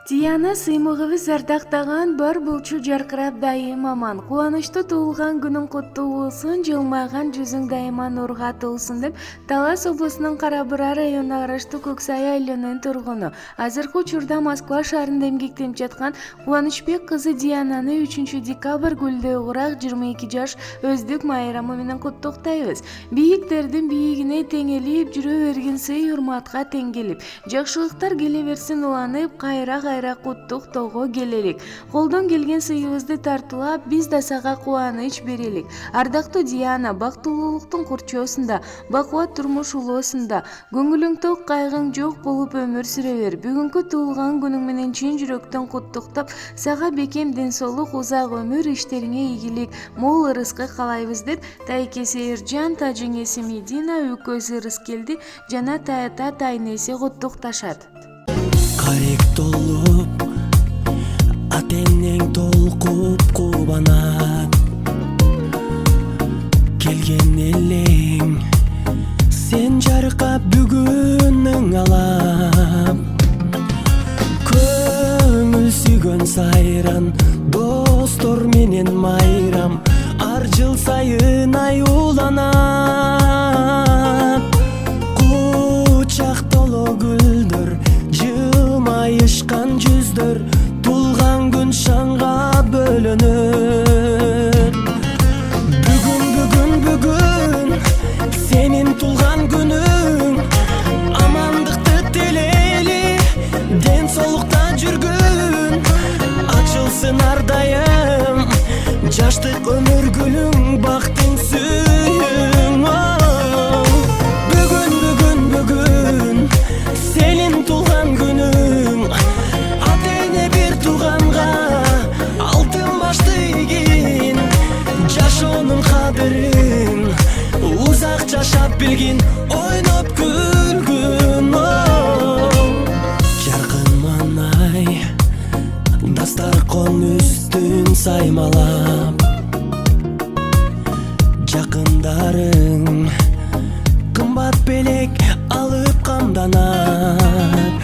Диана сыймыгыбыз ардактаган бар болчу жаркырап дайым аман. Кубанычтуу туулган күнүң куттуу болсун, жылмайган жүзүң дайыма нурга толсун деп Талас облусунун Кара-Бура районуна караштуу Көксай айылынын тургуну, азыркы учурда Москва шаарында эмгектенип жаткан Кубанычбек кызы Диананы 3 декабрь гүлдөй курак 22 жаш өздүк майрамы менен куттуктайбыз. Бийиктердин бийигине теңелип, жүрө берген сый урматка тең келип, жакшылыктар келе берсин уланып, кайра куттуктоого келелик. Колдон келген сыйыбызды тартуулап, биз да сага кубаныч берелик. Ардактуу Диана, бактылуулуктун курчоосунда, бакубат турмуш улоосунда, көңүлүң ток, кайгың жок болуп өмүр сүрө бер. Бүгүнкү туулган күнүң менен чын жүрөктөн куттуктап, сага бекем ден соолук, узак өмүр, иштериңе ийгилик, мол ырыскы каалайбыз деп тайкеси Эржан, тажиңеси Медина, үкөсү Рыскелди жана тата тайнеси куттукташат. Карек толуп, атенең толкуп кубанат. Келген элең, сен жаркап бүгүнүң алам. Көңүл сүйгөн сайран, достор менен майрам, ар жыл сайын аюуланат. Кучак толо гүлдөр, жылмайышкан жүздөр, тулган күн шаңга бөлөнөт. Бүгүн сенин тулган күнүң, амандыкты тилейли, ден соолукта жүргүн, ачылсын ар дайым жаштык өмүр гүлүң, бактың сүйүң. Бүгүн сенин тулган күнүң, атене бир тууганга алтын башты ийгин, жашоонун кадырын узак жашап билгин, ойноп күлгүн. Жаркын манай дастаркон үстүн саймалап, жакындарың кымбат белек алып камданат.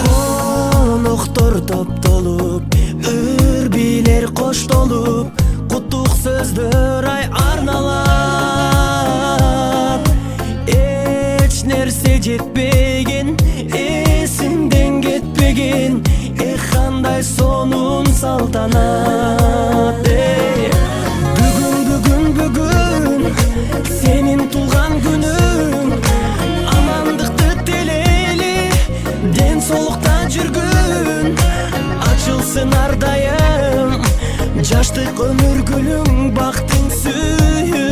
Коноктор топтолуп, үрбилер коштолуп, куттук сөздөр арналат. Эч нерсе жетпеген, эсиңден кетпеген, кандай сонун салтанат. Бүгүн сенин тулган күнүң, амандыкты тилейли, ден соолукта жүргүн, ачылсын ар дайым жаштык өмүр гүлүң, бактың сүйүн.